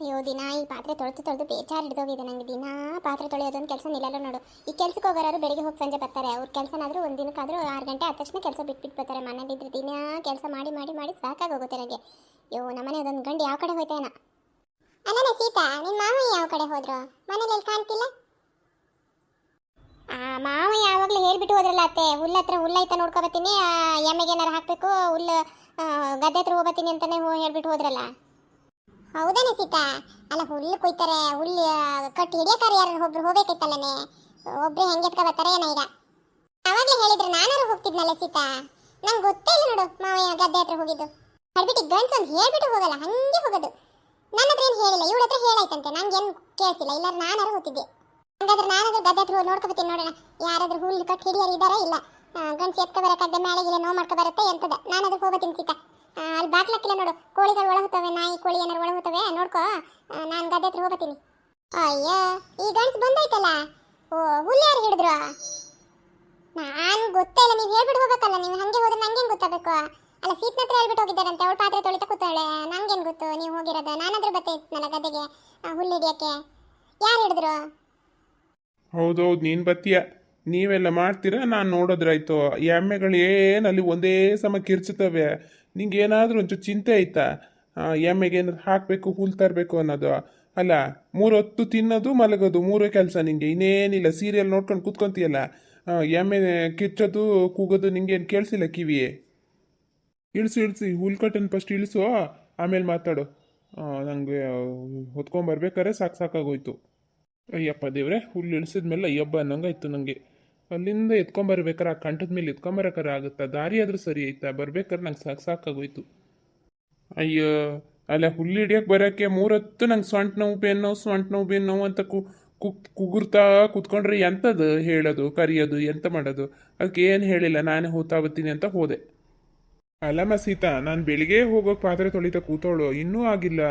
ಅಯ್ಯೋ ದಿನ ಈ ಪಾತ್ರೆ ತೊಳೆದು ತೊಳೆದು ಬೇಜಾರು ಹಿಡಿದೋಗಿದೆ ನನಗೆ. ದಿನ ಪಾತ್ರೆ ತೊಳೆಯೋದೊಂದು ಕೆಲಸ ನಿಲ್ಲಲ್ಲ ನೋಡು. ಈ ಕೆಲ್ಸಕ್ಕೆ ಹೋಗೋರು ಬೆಳಿಗ್ಗೆ ಹೋಗಿ ಸಂಜೆ ಬರ್ತಾರೆ. ಅವ್ರ ಕೆಲಸನಾದರೂ ಒಂದು ದಿನಕ್ಕಾದರೂ 6 ಗಂಟೆ ಆದ ತಕ್ಷಣ ಕೆಲಸ ಬಿಟ್ಬಿಟ್ಟು ಬರ್ತಾರೆ. ಮನೇಲಿದ್ರೆ ದಿನ ಕೆಲಸ ಮಾಡಿ ಮಾಡಿ ಮಾಡಿ ಸಾಕಾಗೋಗುತ್ತೆ ನನಗೆ. ಅಯ್ಯೋ ನಮ್ಮನೆ ಅದೊಂದು ಗಂಡು ಯಾವ ಕಡೆ ಹೋಯ್ತೇನ. ಅಲ್ಲೇ ಸೀತಾ, ನಿಮ್ಮ ಮಾವ ಯಾವ ಕಡೆ ಹೋದ್ರು? ಮನೇಲಿ ಕಾಣ್ತಿಲ್ಲ. ಮಾವ ಯಾವಾಗಲೂ ಹೇಳ್ಬಿಟ್ಟು ಹೋದ್ರಲ್ಲ ಅತ್ತೆ, ಹುಲ್ಲ ಹತ್ರ ಹುಲ್ಲೈತ ನೋಡ್ಕೊಬತ್ತೀನಿ, ಎಮ್ಮೆಗೆ ಏನಾರು ಹಾಕಬೇಕು, ಹುಲ್ಲು ಗದ್ದೆ ಹತ್ರ ಹೋಗ್ಬತ್ತೀನಿ ಅಂತಾನೆ ಹೇಳ್ಬಿಟ್ಟು ಹೋದ್ರಲ್ಲ. ಹೌದೇನೆ ಸೀತಾ? ಅಲ್ಲ ಹುಲ್ಲು ಕೊಯ್ತಾರೆ, ಹುಲ್ಲು ಕಟ್ಟಿ ಹಿಡಿಯೋಕಾರ ಯಾರು ಒಬ್ರು ಹೋಗ್ಬೇಕಿತ್ತಲ್ಲನೆ, ಒಬ್ರು ಹೆಂಗೆ ಎತ್ಕೊ ಬರ್ತಾರೆ ಏನೋ. ಈಗ ಅವಾಗಲೇ ಹೇಳಿದ್ರೆ ನಾನಾರು ಹೋಗ್ತಿದ್ನಲ್ಲ ಸೀತಾ, ನಂಗೆ ಗೊತ್ತೇ ಇಲ್ಲ ನೋಡು ಮಾವಯ್ಯ ಗದ್ದೆ ಹತ್ರ ಹೋಗಿದ್ದು. ಹಡ್ಬಿಟ್ಟು ಗಂಡ್ಸ್ ಒಂದು ಹೇಳ್ಬಿಟ್ಟು ಹೋಗಲ್ಲ, ಹಂಗೆ ಹೋಗೋದು. ನನ್ನ ಹತ್ರ ಏನು ಹೇಳಿಲ್ಲ, ಇವಳ ಹತ್ರ ಹೇಳಾಯ್ತಂತೆ, ನಂಗೇನು ಕೇಳಿಸಿಲ್ಲ. ಇಲ್ಲ ನಾನಾರು ಹೋಗ್ತಿದ್ದೆ. ಹಂಗಾದ್ರೆ ನಾನಾದ್ರೂ ಗದ್ದೆ ಹತ್ರ ನೋಡ್ಕೊಬತ್ತೀನಿ, ನೋಡೋಣ ಯಾರಾದ್ರೂ ಹುಲ್ಲು ಕಟ್ಟಿ ಹಿಡಿಯೋರು ಇದ್ದಾರಾ ಇಲ್ಲ. ಗಂಡ್ಸ್ ಎತ್ಕೊ ಬರೋಕ್ಕಾಗದೆ ಮ್ಯಾಲೆಗಿಲ್ಲ ನೋವು ಮಾಡ್ಕೊ ಬರುತ್ತೆ ಎಂತದ. ನಾನಾದ್ರೂ ಹೋಗ್ಬತ್ತೀನಿ ಸೀತಾ. ಅಲ್ಲಿ ಬಾಕ್ಲಕ್ಕಿಲ್ಲ ನೋಡು, ಕೋಳಿಗಳು ಒಳ ಹೋಗ್ತವೆ, ನಾಯಿ ಕೋಳಿ ಏನಾರು ಒಳ ಹೋಗ್ತವೆ ನೋಡ್ಕೋ. ನಾನು ಗದ್ದೆ ಹತ್ರ ಹೋಗ್ಬತ್ತೀನಿ. ಅಯ್ಯ ಈ ಗಂಡ್ಸ್ ಬಂದೈತಲ್ಲ. ಓ ಹುಲ್ಲು ಯಾರು ಹಿಡಿದ್ರು? ನಾನು ಗೊತ್ತೇ ಇಲ್ಲ, ನೀವು ಹೇಳ್ಬಿಟ್ಟು ಹೋಗ್ಬೇಕಲ್ಲ. ನೀವು ಹಂಗೆ ಹೋದ್ರೆ ನಂಗೇನು ಗೊತ್ತಾಗಬೇಕು? ಅಲ್ಲ ಸೀಟ್ನ ಹತ್ರ ಹೇಳ್ಬಿಟ್ಟು ಹೋಗಿದ್ದಾರಂತೆ, ಅವಳು ಪಾತ್ರೆ ತೊಳಿತಾ ಕೂತಾಳೆ. ನಂಗೇನು ಗೊತ್ತು ನೀವು ಹೋಗಿರೋದು? ನಾನಾದ್ರೂ ಬತ್ತೈತನಲ್ಲ ಗದ್ದೆಗೆ ಹುಲ್ಲು ಹಿಡಿಯೋಕ್ಕೆ. ಯಾರು ಹಿಡಿದ್ರು? ಹೌದೌದು, ನೀನು ಬತ್ತೀಯ, ನೀವೆಲ್ಲ ಮಾಡ್ತೀರಾ, ನಾನು ನೋಡೋದ್ರಾಯ್ತು. ಎಮ್ಮೆಗಳು ಏನಲ್ಲಿ ಒಂದೇ ಸಮ ಕಿರ್ಚುತ್ತವೆ. ನಿಂಗೆ ಏನಾದರೂ ಒಂಚೂರು ಚಿಂತೆ ಆಯ್ತಾ? ಎಮ್ಮೆಗೆ ಏನಾದ್ರು ಹಾಕಬೇಕು, ಹುಲ್ಲು ತರಬೇಕು ಅನ್ನೋದು ಅಲ್ಲ. 3 ಹೊತ್ತು ತಿನ್ನೋದು ಮಲಗೋದು, 3 ಕೆಲಸ ನಿಂಗೆ, ಇನ್ನೇನಿಲ್ಲ. ಸೀರಿಯಲ್ ನೋಡ್ಕೊಂಡು ಕೂತ್ಕೊಂತೀಯಲ್ಲ, ಎಮ್ಮೆ ಕಿರ್ಚೋದು ಕೂಗೋದು ನಿಂಗೇನು ಕೇಳಿಸಿಲ್ಲ ಕಿವಿ? ಇಳಿಸಿ ಹುಲ್ಲು ಕಟ್ಟನ್ನು ಫಸ್ಟ್ ಇಳಿಸು, ಆಮೇಲೆ ಮಾತಾಡು. ನನಗೆ ಹೊತ್ಕೊಂಬರ್ಬೇಕಾದ್ರೆ ಸಾಕಾಗೋಯ್ತು. ಅಯ್ಯಪ್ಪ ದೇವ್ರೆ, ಹುಲ್ಲು ಇಳಿಸಿದ್ಮೇಲೆ ಅಯ್ಯಬ್ಬ ಅನ್ನಂಗಾಯ್ತು ನನಗೆ. ಅಲ್ಲಿಂದ ಎತ್ಕೊಂಬರ್ಬೇಕಾರೆ ಆ ಕಂಠದ ಮೇಲೆ ಎತ್ಕೊಂಬರಕ್ಕಾರ ಆಗುತ್ತಾ? ದಾರಿ ಆದರೂ ಸರಿ ಐತಾ? ಬರ್ಬೇಕಾದ್ರೆ ನಂಗೆ ಸಾಕಾಗೋಯ್ತು. ಅಯ್ಯೋ ಅಲ್ಲ, ಹುಲ್ಲು ಹಿಡಿಯೋಕೆ ಬರೋಕ್ಕೆ 3 ಹೊತ್ತು ನಂಗೆ ಸೊಂಟ ನೋವು ಬೇನ್ ನೋವು, ಸೊಂಟ ನೋವು ಬೇನ್ ನೋವು ಅಂತ ಕುಗುರ್ತಾ ಕೂತ್ಕೊಂಡ್ರೆ ಎಂಥದ್ದು ಹೇಳೋದು, ಕರಿಯೋದು, ಎಂತ ಮಾಡೋದು? ಅದಕ್ಕೆ ಏನು ಹೇಳಿಲ್ಲ, ನಾನೇ ಹೋಗ್ತಾ ಬರ್ತೀನಿ ಅಂತ ಹೋದೆ. ಅಲ್ಲಮ್ಮ ಸೀತಾ, ನಾನು ಬೆಳಿಗ್ಗೆ ಹೋಗೋಕೆ ಪಾತ್ರೆ ತೊಳಿತಾ ಕೂತೋಳು, ಇನ್ನೂ ಆಗಿಲ್ಲ.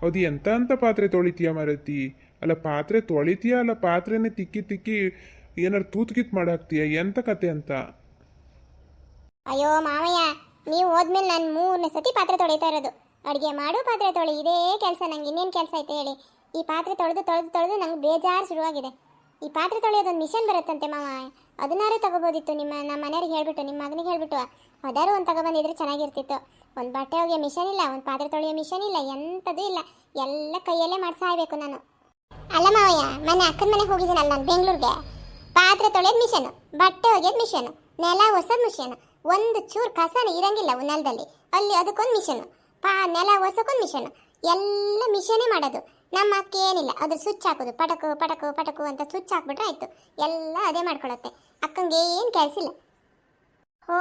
ಅದು ಎಂತ ಅಂತ ಪಾತ್ರೆ ತೊಳಿತೀಯ ಮರತಿ? ಅಲ್ಲ ಪಾತ್ರೆ ತೊಳಿತೀಯ, ಅಲ್ಲ ಪಾತ್ರೆನೇ ತಿಕ್ಕಿ ಏನಾರು ತೂತ್ಗಿತ್ ಮಾಡಾಕ್ತೀಯ? ಎಂತ ಕತೆ ಅಂತ? ಅಯ್ಯೋ ಮಾವಯ್ಯ, ನೀವು ಹೋದ್ಮೇಲೆ ನಾನು 3ನೇ ಸತಿ ಪಾತ್ರೆ ತೊಳಿತಾ ಇರೋದು. ಅಡುಗೆ ಮಾಡು, ಪಾತ್ರೆ ತೊಳಿ, ಇದೇ ಕೆಲಸ. ನಂಗೆ ಇನ್ನೇನು ಕೆಲಸ ಐತೆ ಹೇಳಿ? ಈ ಪಾತ್ರೆ ತೊಳೆದು ನಂಗೆ ಬೇಜಾರು ಶುರುವಾಗಿದೆ. ಈ ಪಾತ್ರೆ ತೊಳೆಯೋದೊಂದು ಮಿಷನ್ ಬರುತ್ತಂತೆ ಮಾವ, ಅದನ್ನಾರು ತಗೋಬೋದಿತ್ತು. ನಮ್ಮ ಮನೆಯವ್ರಿಗೆ ಹೇಳ್ಬಿಟ್ಟು, ನಿಮ್ಮ ಮಗನಿಗೆ ಹೇಳ್ಬಿಟ್ಟು ಅದಾರು ಒಂದು ತಗೊಬಂದಿದ್ರೆ ಚೆನ್ನಾಗಿರ್ತಿತ್ತು. ಒಂದು ಬಟ್ಟೆ ಒಗೆಯೋ ಮಿಷನ್ ಇಲ್ಲ, ಒಂದು ಪಾತ್ರೆ ತೊಳೆಯೋ ಮಿಷನ್ ಇಲ್ಲ, ಎಂಥದ್ದು ಇಲ್ಲ. ಎಲ್ಲ ಕೈಯಲ್ಲೇ ಮಾಡ್ಸಾಯ್ಬೇಕು ನಾನು. ಅಲ್ಲ ಮಾವಯ್ಯ, ಮೊನ್ನೆ ಅಕ್ಕನ ಮನೆಗೆ ಹೋಗಿದ್ದೀನಲ್ಲ ನಾನು ಬೆಂಗಳೂರಿಗೆ, ಪಾತ್ರೆ ತೊಳೆಯೋದು ಮಿಷನು, ಬಟ್ಟೆ ಒಗೆಯೋದು ಮಿಷನು, ನೆಲ ಒಸೋದು ಮಿಷನು. ಒಂದು ಚೂರು ಕಸನ ಇರಂಗಿಲ್ಲ ನೆಲದಲ್ಲಿ, ಅಲ್ಲಿ ಅದಕ್ಕೊಂದು ಮಿಷನು, ನೆಲ ಒಸೋಕ್ಕೊಂದು ಮಿಷನು, ಎಲ್ಲ ಮಿಷನೇ ಮಾಡೋದು. ನಮ್ಮ ಅಕ್ಕ ಏನಿಲ್ಲ, ಅದ್ರ ಸ್ವಿಚ್ ಹಾಕೋದು, ಪಟಕು ಪಟಕು ಪಟಕು ಅಂತ ಸ್ವಿಚ್ ಹಾಕ್ಬಿಟ್ರೆ ಆಯ್ತು, ಎಲ್ಲ ಅದೇ ಮಾಡ್ಕೊಳತ್ತೆ. ಅಕ್ಕಂಗೆ ಏನು ಕೆಲಸಿಲ್ಲ. ಹೋ,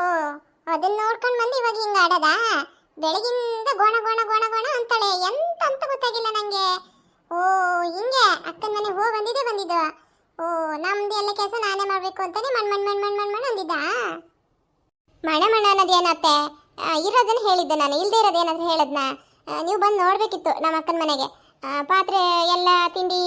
ಅದನ್ನ ನೋಡ್ಕೊಂಡು ಬಂದು ಇವಾಗ ಹಿಂಗೆ ಆಡೋದ? ಬೆಳಗಿಂದ ಗೋಣ ಗೋಣ ಗೋಣ ಗೋಣ ಅಂತಾಳೆ, ಎಂತ ಅಂತ ಗೊತ್ತಾಗಿಲ್ಲ ನನಗೆ. ಓ ಹಿಂಗೆ ಅಕ್ಕನ ಮನೆ ಬಂದಿದ್ದು. ಓ ನಮ್ದು ಎಲ್ಲ ಕೆಲಸ ನಾನೇ ಮಾಡಬೇಕು ಅಂತಾನೆ ಮಣ್ ಅಂದಿದ್ದ. ಮಣ ಅನ್ನೋದೇನತ್ತೆ? ಇರೋದನ್ನ ಹೇಳಿದ್ದೆ ನಾನು, ಇಲ್ಲದೆ ಇರೋದೇನಾದ್ರೂ ಹೇಳದ್ನ? ನೀವು ಬಂದು ನೋಡ್ಬೇಕಿತ್ತು ನಮ್ಮ ಅಕ್ಕನ ಮನೆಗೆ. ಪಾತ್ರೆ ಎಲ್ಲ ತಿಂಡಿ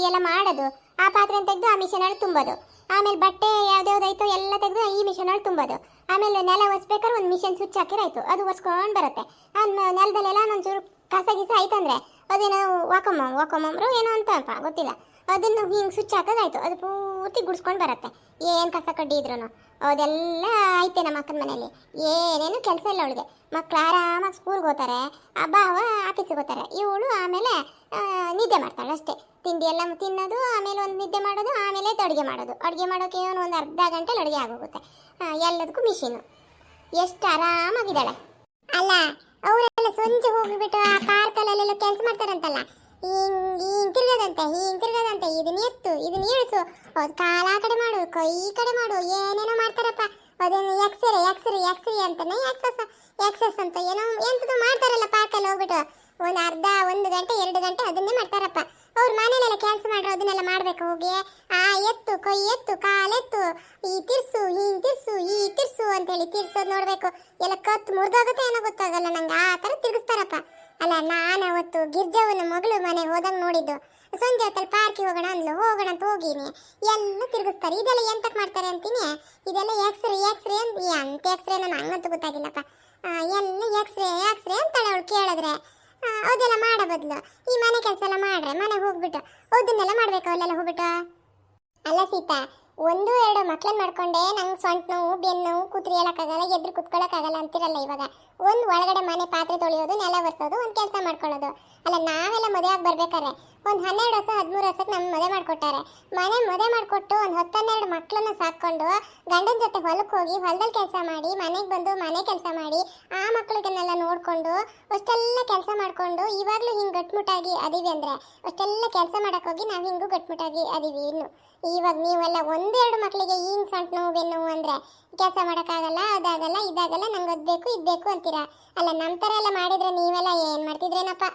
ಎಲ್ಲ ಮಾಡೋದು, ಆ ಪಾತ್ರೆ ತೆಗೆದು ಆ ಮಿಷನಲ್ಲಿ ತುಂಬೋದು. ಆಮೇಲೆ ಬಟ್ಟೆ ಯಾವ್ದಾಯ್ತೋ ಎಲ್ಲ ತೆಗೆದು ಈ ಮಿಷನಲ್ಲಿ ತುಂಬೋದು. ಆಮೇಲೆ ನೆಲ ಒರೆಸ್ಬೇಕಾದ್ರೆ ಒಂದು ಮಿಷನ್ ಸ್ವಿಚ್ ಹಾಕಿರಾಯ್ತು, ಅದು ಒರೆಸ್ಕೊಂಡು ಬರುತ್ತೆ. ಆ ನೆಲದಲ್ಲೆಲ್ಲ ಒಂಚೂರು ಕಸ ಗಿಸ ಆಯ್ತಂದ್ರೆ ಅದೇನೋ ವಾಕಮ್ಮರು ಏನೋ ಅಂತಪ್ಪ ಗೊತ್ತಿಲ್ಲ, ಅದನ್ನು ಹಿಂಗೆ ಸ್ವಿಚ್ ಹಾಕೋದಾಯ್ತು, ಅದು ಪೂರ್ತಿ ಗುಡ್ಸ್ಕೊಂಡು ಬರುತ್ತೆ. ಏನು ಕಸ ಕಡ್ಡಿ ಇದ್ರು ಅದೆಲ್ಲ ಐತೆ ನಮ್ಮ ಅಕ್ಕನ ಮನೆಯಲ್ಲಿ. ಏನೇನು ಕೆಲಸ ಇಲ್ಲ ಅವಳಿಗೆ. ಮಕ್ಕಳು ಆರಾಮಾಗಿ ಸ್ಕೂಲ್ಗೆ ಹೋಗ್ತಾರೆ, ಭಾವ ಆಫೀಸಿಗೆ ಹೋಗ್ತಾರೆ, ಇವಳು ಆಮೇಲೆ ನಿದ್ದೆ ಮಾಡ್ತಾಳೆ ಅಷ್ಟೇ. ತಿಂಡಿ ಎಲ್ಲ ತಿನ್ನೋದು, ಆಮೇಲೆ ಒಂದು ನಿದ್ದೆ ಮಾಡೋದು, ಆಮೇಲೆ ಅಡುಗೆ ಮಾಡೋಕ್ಕೆ ಒಂದು ಅರ್ಧ ಗಂಟೆಲಿ ಅಡುಗೆ ಆಗೋಗುತ್ತೆ. ಎಲ್ಲದಕ್ಕೂ ಮಿಷಿನು. ಎಷ್ಟು ಆರಾಮಾಗಿದ್ದಾಳೆ ಅಲ್ಲ. ಅವರೆಲ್ಲ ಸಂಜೆ ಹೋಗಿಬಿಟ್ಟು ಆ ಪಾರ್ಕಲ್ಲೆಲ್ಲ ಕೆಲಸ ಮಾಡ್ತಾರಂತಲ್ಲ, ಹಿಂಗೆ ತಿರ್ಗದಂತೆ, ಇದನ್ನ ಎತ್ತು, ಇದನ್ನ ಇಳಿಸು, ಅದು ಕಾಲ ಆ ಕಡೆ ಮಾಡು, ಕೈ ಕಡೆ ಮಾಡು, ಏನೇನೋ ಮಾಡ್ತಾರಪ್ಪ. ಅದೇನು ಎಕ್ಸ್ರೇ ಅಂತಾನೆ, ಎಕ್ಸಸ್ ಅಂತ ಏನೋ ಎಂಥದ್ದು ಮಾಡ್ತಾರಲ್ಲ ಪಾರ್ಕಲ್ಲಿ ಹೋಗ್ಬಿಟ್ಟು. ಒಂದು ಗಂಟೆ 2 ಗಂಟೆ ಅದನ್ನೇ ಮಾಡ್ತಾರಪ್ಪ. ಅವ್ರ ಮನೇಲೆಲ್ಲ ಕೆಲಸ ಮಾಡ್ರು ಅದನ್ನೆಲ್ಲ ಮಾಡ್ಬೇಕು ಹೋಗಿ. ಎತ್ತು, ಕೈ ಎತ್ತು, ಕಾಲೆತ್ತು, ಈ ತಿರ್ಸು ಅಂತೇಳಿ ತಿರ್ಸೋದು ನೋಡ್ಬೇಕು. ಎಲ್ಲ ಕತ್ತು ಮುರಿದೋಗುತ್ತೆ ಏನೋ ಗೊತ್ತಾಗಲ್ಲ ನಂಗೆ, ಆ ಥರ ತಿರ್ಗಿಸ್ತಾರಪ್ಪ. ಅಲ್ಲ ನಾನು ಅವತ್ತು ಗಿರ್ಜವನ ಮಗಳು ಮನೆಗೆ ಹೋದಂಗೆ ನೋಡಿದ್ದು. ಸಂಜೆ ಹೊತ್ತಲ್ಲಿ ಪಾರ್ಕಿಗೆ ಹೋಗೋಣ ಅಂತ ಹೋಗಿನಿ, ಎಲ್ಲ ತಿರುಗಿಸ್ತಾರೆ. ಇದೆಲ್ಲ ಎಂತಕ್ಕೆ ಮಾಡ್ತಾರೆ ಅಂತೀನಿ. ಇದೆಲ್ಲ ಎಕ್ಸ್ರೇ ಅಂತ ಎಕ್ಸ್ರೇ ನಾನು ಹಂಗಂತೂ ಗೊತ್ತಾಗಿಲ್ಲಪ್ಪ. ಎಲ್ಲ ಎಕ್ಸ್ರೇ ಅಂತಾಳೆ ಅವಳು ಕೇಳಿದ್ರೆ. ಅದೆಲ್ಲ ಮಾಡೋ ಬದಲು ಈ ಮನೆ ಕೆಲಸ ಎಲ್ಲ ಮಾಡ್ರೆ ಮನೆಗೆ ಹೋಗ್ಬಿಟ್ಟು ಅದನ್ನೆಲ್ಲ ಮಾಡ್ಬೇಕು ಅಲ್ಲೆಲ್ಲ ಹೋಗ್ಬಿಟ್ಟು. ಅಲ್ಲ ಸೀತಾ, ಒಂದು ಎರಡು ಮಕ್ಳನ್ನ ಮಾಡ್ಕೊಂಡೆ ನಂಗೆ ಸೊಂಟ ನೋವು ಬೆನ್ನು ನೋವು ಕೂತ್ರಿ ಹೇಳಕ್ಕಾಗಲ್ಲ ಎದ್ರು ಕುತ್ಕೊಳ್ಳೋಕ್ಕಾಗಲ್ಲ ಅಂತಿರಲ್ಲ. ಇವಾಗ ಒಂದು ಒಳಗಡೆ ಮನೆ ಪಾತ್ರೆ ತೊಳೆಯೋದು ನೆಲ ಒರೆಸೋದು ಒಂದು ಕೆಲಸ ಮಾಡ್ಕೊಳ್ಳೋದು ಅಲ್ಲ. ನಾವೆಲ್ಲ ಮದುವೆ ಆಗಿ ಬರ್ಬೇಕಾರೆ ಒಂದು 12 ವರ್ಷ 13 ವರ್ಷಕ್ಕೆ ನಮ್ಮ ಮದುವೆ ಮಾಡಿಕೊಟ್ಟಾರೆ. ಮದುವೆ ಮಾಡಿಕೊಟ್ಟು ಒಂದು 10-12 ಮಕ್ಕಳನ್ನ ಸಾಕೊಂಡು ಗಂಡನ ಜೊತೆ ಹೊಲಕ್ಕೆ ಹೋಗಿ ಹೊಲದಲ್ಲಿ ಕೆಲಸ ಮಾಡಿ ಮನೆಗೆ ಬಂದು ಮನೆ ಕೆಲಸ ಮಾಡಿ ಆ ಮಕ್ಕಳಿಗೆನ್ನೆಲ್ಲ ನೋಡಿಕೊಂಡು ಅಷ್ಟೆಲ್ಲ ಕೆಲಸ ಮಾಡಿಕೊಂಡು ಇವಾಗಲೂ ಹಿಂಗೆ ಗಟ್ಮುಟ್ಟಾಗಿ ಅದೀವಿ ಅಂದರೆ ಅಷ್ಟೆಲ್ಲ ಕೆಲಸ ಮಾಡೋಕ್ಕೋಗಿ ನಾವು ಹಿಂಗೂ ಗಟ್ಮುಟ್ಟಾಗಿ ಅದೀವಿ. ಇನ್ನು ಇವಾಗ ನೀವೆಲ್ಲ ಒಂದೆರಡು ಮಕ್ಕಳಿಗೆ ಹಿಂಗೆ ಸೊಂಟ ನೋವು ಬೆನ್ನು ನೋವು ಅಂದರೆ ಕೆಲಸ ಮಾಡೋಕ್ಕಾಗಲ್ಲ, ಅದಾಗಲ್ಲ ಇದಾಗಲ್ಲ, ನಂಗೆ ಅದು ಬೇಕು ಇದು ಬೇಕು ಅಂತೀರಾ. ಅಲ್ಲ ನಮ್ಮ ಥರ ಎಲ್ಲ ಮಾಡಿದರೆ ನೀವೆಲ್ಲ ಏನು ಮಾಡ್ತಿದ್ರೇನಪ್ಪ?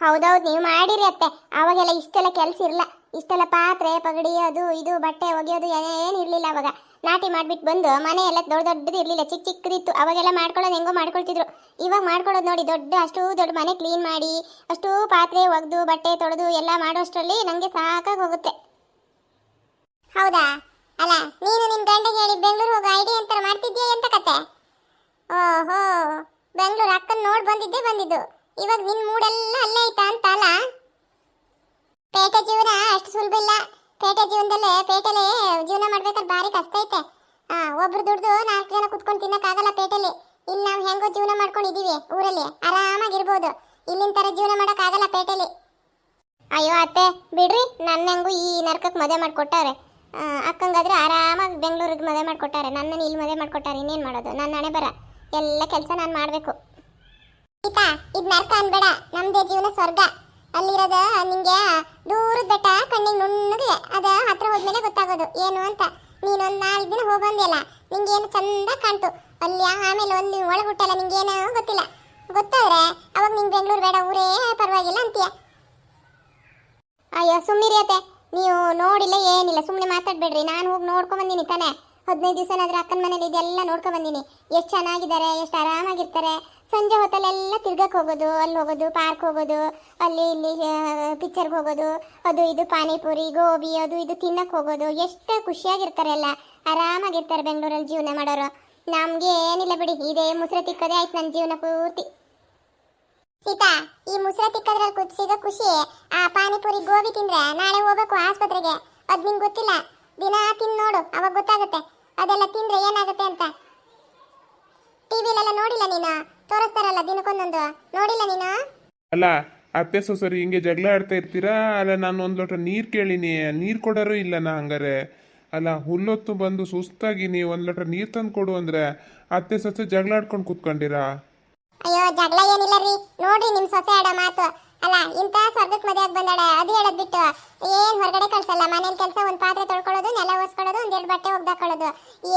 ಹೌದೌದು, ನೀವು ಮಾಡಿರಿ ಅತ್ತೆ. ಅವಾಗೆಲ್ಲ ಇಷ್ಟೆಲ್ಲ ಕೆಲಸ ಇರಲ್ಲ, ಇಷ್ಟೆಲ್ಲ ಪಾತ್ರೆ ಪಗಡಿ ಅದು ಇದು ಬಟ್ಟೆ ಒಗೆಯೋದು ಏನು ಇರಲಿಲ್ಲ. ಅವಾಗ ನಾಟಿ ಮಾಡಿಬಿಟ್ಟು ಬಂದು ಮನೆ ಎಲ್ಲ ದೊಡ್ಡದು ಇರಲಿಲ್ಲ, ಚಿಕ್ಕ ಚಿಕ್ಕದಿತ್ತು. ಅವಾಗೆಲ್ಲ ಮಾಡ್ಕೊಳ್ಳೋದು ಹೆಂಗೋ ಮಾಡ್ಕೊಳ್ತಿದ್ರು. ಇವಾಗ ಮಾಡ್ಕೊಳ್ಳೋದು ನೋಡಿ ಅಷ್ಟು ದೊಡ್ಡ ಮನೆ ಕ್ಲೀನ್ ಮಾಡಿ ಅಷ್ಟು ಪಾತ್ರೆ ಒಗೆದು ಬಟ್ಟೆ ತೊಳೆದು ಎಲ್ಲ ಮಾಡೋಷ್ಟರಲ್ಲಿ ನನಗೆ ಸಾಕಾಗಿ ಹೋಗುತ್ತೆ. ಹೌದಾ? ಅಲ್ಲ ನೀನು ನಿನ್ನ ಗಂಡಗೆ ಹೇಳಿ ಬೆಂಗಳೂರು ಹೋಗೋ ಐಡಿಯಾ ಅಂತ ಮಾಡ್ತಿದ್ಯಾ ಎಂತ ಕತೆ? ಓಹೋ, ಬೆಂಗಳೂರು ಅಕ್ಕನ ನೋಡಿ ಬಂದಿದ್ದು. ಇವಾಗ ನಿನ್ನ ಮೂಡೆಲ್ಲ ಅಲ್ಲೇ ಐತಾ ಅಂತ ಅಲ್ಲ? ಪೇಟೆ ಜೀವನ ಅಷ್ಟು ಸುಲಭ ಇಲ್ಲ. ಪೇಟೆ ಜೀವನದಲ್ಲೇ ಪೇಟೆಲೆ ಜೀವನ ಮಾಡ್ಬೇಕಾದ್ರೆ ಭಾರಿ ಕಷ್ಟ ಐತೆ. ಒಬ್ರು ದುಡ್ದು 4 ಜನ ಕುತ್ಕೊಂಡು ತಿನ್ನಕ್ಕಾಗಲ್ಲ ಪೇಟೆಲಿ. ಇಲ್ಲಿ ನಾವು ಹೆಂಗೋ ಜೀವನ ಮಾಡ್ಕೊಂಡಿದೀವಿ, ಊರಲ್ಲಿ ಆರಾಮಾಗಿರ್ಬೋದು. ಇಲ್ಲಿನ ಥರ ಜೀವನ ಮಾಡೋಕ್ಕಾಗಲ್ಲ ಪೇಟೆಲಿ. ಅಯ್ಯೋ ಅತ್ತೆ ಬಿಡ್ರಿ, ನನ್ನ ಹೆಂಗು ಈ ನರ್ಕಕ್ಕೆ ಮದುವೆ ಮಾಡಿಕೊಟ್ಟಾರೆ. ಅಕ್ಕಂಗಾದ್ರೆ ಆರಾಮಾಗಿ ಬೆಂಗಳೂರಿಗೆ ಮದುವೆ ಮಾಡಿಕೊಟ್ಟಾರೆ, ನನ್ನನ್ನು ಇಲ್ಲಿ ಮದುವೆ ಮಾಡಿಕೊಟ್ಟಾರೆ. ಇನ್ನೇನು ಮಾಡೋದು, ನನ್ನ ಹಣೆ ಬರ. ಎಲ್ಲ ಕೆಲಸ ನಾನು ಮಾಡಬೇಕು. ಗೀತಾ, ಇದು ನರ್ಕ ಅನ್ಬೇಡ, ನಮ್ಮದೇ ಜೀವನ ಸ್ವರ್ಗ. ಅಲ್ಲಿರೋದು ನಿಂಗೆ ದೂರದ ಬೆಟ್ಟ ಕಣ್ಣಿಗೆ ನುಣ್ಣಗೆ, ಅದು ಹತ್ರ ಹೋದ್ಮೇಲೆ ಗೊತ್ತಾಗೋದು ಏನು ಅಂತ. ನೀನೊಂದು 4 ದಿನ ಹೋಗಂದಿಲ್ಲ, ನಿಂಗೇನು ಚಂದ ಕಾಣ್ತು ಅಲ್ಲಿ. ಆಮೇಲೆ ಒಂದು ಒಳಗುಟ್ಟಲ್ಲ, ನಿಂಗೇನೋ ಗೊತ್ತಿಲ್ಲ. ಗೊತ್ತಾದ್ರೆ ಅವಾಗ ನಿಂಗೆ ಬೆಂಗಳೂರು ಬೇಡ, ಊರೇ ಪರವಾಗಿಲ್ಲ ಅಂತೀಯ. ಅಯ್ಯೋ ಸುಮ್ಮನಿರಿ ಅತ್ತೆ, ನೀವು ನೋಡಿಲ್ಲ ಏನಿಲ್ಲ, ಸುಮ್ಮನೆ ಮಾತಾಡ್ಬೇಡ್ರಿ. ನಾನು ಹೋಗಿ ನೋಡ್ಕೊಂಬಂದಿನಿ ತಾನೆ. 15 ದಿವಸನಾದ್ರೆ ಅಕ್ಕನ ಮನೇಲಿ ಇದೆಲ್ಲ ನೋಡ್ಕೊಂಬಂದಿನಿ. ಎಷ್ಟು ಚೆನ್ನಾಗಿದ್ದಾರೆ, ಎಷ್ಟು ಆರಾಮಾಗಿರ್ತಾರೆ. ಸಂಜೆ ಹೊತ್ತಲ್ಲೆಲ್ಲ ತಿರ್ಗಕ್ಕೆ ಹೋಗೋದು, ಅಲ್ಲಿ ಹೋಗೋದು, ಪಾರ್ಕ್ ಹೋಗೋದು, ಅಲ್ಲಿ ಇಲ್ಲಿ ಪಿಕ್ಚರ್ಗೆ ಹೋಗೋದು, ಅದು ಇದು ಪಾನಿಪುರಿ ಗೋಬಿ ಅದು ಇದು ತಿನ್ನಕ್ಕೆ ಹೋಗೋದು. ಎಷ್ಟು ಖುಷಿಯಾಗಿರ್ತಾರೆ, ಎಲ್ಲ ಆರಾಮಾಗಿರ್ತಾರೆ ಬೆಂಗಳೂರಲ್ಲಿ ಜೀವನ ಮಾಡೋರು. ನಮಗೆ ಏನಿಲ್ಲ ಬಿಡಿ, ಇದೇ ಮುಸ್ರೆ ತಿಕ್ಕೋದೇ ಆಯ್ತು ನನ್ನ ಜೀವನ ಪೂರ್ತಿ. ಸೀತಾ, ಈ ಮುಸ್ರೆ ತಿಕ್ಕೋದ್ರಲ್ಲಿ ಸಿಗೋ ಖುಷಿ ಆ ಪಾನಿಪುರಿ ಗೋಬಿ ತಿಂದ್ರೆ ನಾಳೆ ಹೋಗ್ಬೇಕು ಆಸ್ಪತ್ರೆಗೆ. ಅದು ನಿಂಗೆ ಗೊತ್ತಿಲ್ಲ, ದಿನ ತಿಂದು ನೋಡು, ಅವಾಗ ಗೊತ್ತಾಗುತ್ತೆ ಅದೆಲ್ಲ ತಿಂದ್ರೆ ಏನಾಗುತ್ತೆ ಅಂತ. ಟಿವಿಲೆಲ್ಲ ನೋಡಿಲ್ಲ ನೀನು? ತೋರಿಸ್ತಾರಲ್ಲ ದಿನಕ್ಕೊಂದೊಂದು, ನೋಡಿಲ್ಲ ನೀನು? ಅಲ್ಲ ಅತ್ತೆ ಸೊಸರಿ ಹಿಂಗೆ ಜಗಳ ಆಡ್ತಾ ಇರ್ತೀರಾ? ಅಲ್ಲ ನಾನು ಒಂದು ಲೋಟ ನೀರು ಕೇಳಿನಿ, ನೀರು ಕೊಡೋರು ಇಲ್ಲ ನಾ ಹಂಗಾರೆ. ಅಲ್ಲ ಹುಲ್ಲೊತ್ತು ಬಂದು ಸುಸ್ತಾಗಿ ನೀವು 1 ಲೋಟ ನೀರು ತಂದು ಕೊಡು ಅಂದರೆ ಅತ್ತೆ ಸೊಸೆ ಜಗಳ ಆಡ್ಕೊಂಡು ಕೂತ್ಕೊಂಡಿರಾ? ಅಯ್ಯೋ ಜಗಳ ಏನಿಲ್ಲ ರೀ, ನೋಡ್ರಿ ನಿಮ್ಮ ಸೊಸೆ ಆಡೋ ಮಾತು. ಅಲ್ಲ ಇಂಥ ಸ್ವರ್ಗಕ್ಕೆ ಮದುವೆಯಾಗಿ ಬಂದಾಳೆ, ಅದು ಹೇಳೋದು ಬಿಟ್ಟು ಏನು ಹೊರಗಡೆ ಕಳ್ಸಲ್ಲ. ಮನೇಲಿ ಕೆಲಸ, ಒಂದು ಪಾತ್ರೆ ತೊಳ್ಕೊಳ್ಳೋದು, ನೆಲ ಒರೆಸ್ಕೊಳ್ಳೋದು, 1-2 ಬಟ್ಟೆ ಒಗ್ದಾಕೊಳ್ಳೋದು.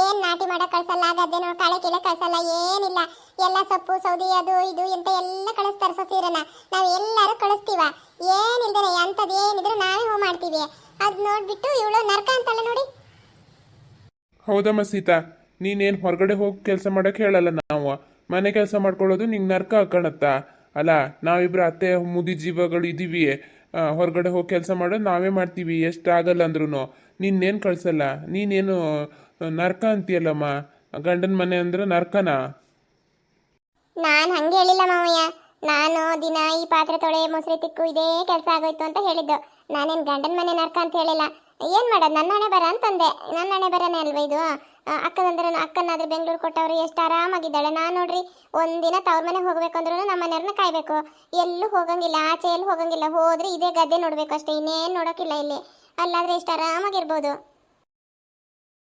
ಏನು ನಾಟಿ ಮಾಡಕ್ಕೆ ಕಳ್ಸಲ್ಲ, ಗದ್ದೆನೋ ಕಳೆ ಕೀಳೆ ಕಳ್ಸಲ್ಲ, ಏನಿಲ್ಲ. ಎಲ್ಲ ಸೊಪ್ಪು ಸೌದಿ ಅದು ಇದು ಅಂತ ಎಲ್ಲ ಕಳಿಸ್ತಾರೆ ಸೊಸೀರನ್ನ. ನಾವು ಎಲ್ಲರೂ ಕಳಿಸ್ತೀವ, ಏನಿಲ್ದೇನೆ ಅಂಥದ್ದು ಏನಿದ್ರು ನಾವೇ ಹೋಗಿ ಮಾಡ್ತೀವಿ. ಅದು ನೋಡ್ಬಿಟ್ಟು ಇವಳು ನರ್ಕ ಅಂತಲ್ಲ ನೋಡಿ. ಹೌದಮ್ಮ ಸೀತಾ, ನೀನೇನು ಹೊರಗಡೆ ಹೋಗಿ ಕೆಲಸ ಮಾಡೋಕ್ಕೆ ಹೇಳಲ್ಲ. ನಾವು ಮನೆ ಕೆಲಸ ಮಾಡ್ಕೊಳ್ಳೋದು ನಿಂಗೆ ನರ್ಕ ಹಾಕೋಣತ್ತಾ? ಅಲ್ಲ ನಾವಿಬ್ರು ಅತ್ತೆ ಮುದಿ ಜೀವಗಳು ಇದ್ದೀವಿ, ಹೊರಗಡೆ ಹೋಗಿ ಕೆಲಸ ಮಾಡೋದು ನಾವೇ ಮಾಡ್ತೀವಿ, ಎಷ್ಟು ಆಗಲ್ಲ ಅಂದ್ರೂ. ನಿನ್ನೇನು ಕಳ್ಸಲ್ಲ, ನೀನೇನು ನರ್ಕ ಅಂತೀಯಲ್ಲಮ್ಮ. ಗಂಡನ ಮನೆ ಅಂದ್ರೆ ನರ್ಕನಾ? ನಾನು ಹಂಗೆ ಹೇಳಿಲ್ಲ ಮಾವಯ್ಯ. ನಾನು ದಿನ ಈ ಪಾತ್ರೆ ತೊಳೆ ಮೊಸರು ತಿಕ್ಕು ಇದೇ ಕೆಲಸ ಆಗೋಯ್ತು ಅಂತ ಹೇಳಿದ್ದು. ನಾನೇನು ಗಂಡನ ಮನೆ ನರ್ಕ ಅಂತ ಹೇಳಿಲ್ಲ. ಏನು ಮಾಡೋದು, ನನ್ನ ಹಣೆ ಬರ ಅಂತಂದೆ. ನನ್ನ ಹಣೆ ಬರನೇ ಅಲ್ವ ಇದು. ಅಕ್ಕನಾದ್ರೆ ಬೆಂಗಳೂರು ಕೊಟ್ಟವ್ರು ಎಷ್ಟು ಆರಾಮಾಗಿದ್ದಾಳೆ. ನಾನು ನೋಡ್ರಿ ಒಂದಿನ ತವ್ರ ಮನೆಗೆ ಹೋಗ್ಬೇಕಂದ್ರೂ ನಮ್ಮ ಮನೆಯವ್ರನ್ನ ಕಾಯ್ಬೇಕು. ಎಲ್ಲೂ ಹೋಗಂಗಿಲ್ಲ, ಆಚೆ ಎಲ್ಲೂ ಹೋಗಂಗಿಲ್ಲ. ಹೋದ್ರೆ ಇದೇ ಗದ್ದೆ ನೋಡ್ಬೇಕು ಅಷ್ಟೇ, ಇನ್ನೇನು ನೋಡೋಕ್ಕಿಲ್ಲ ಇಲ್ಲಿ. ಅಲ್ಲಾದ್ರೆ ಎಷ್ಟು ಆರಾಮಾಗಿರ್ಬೋದು.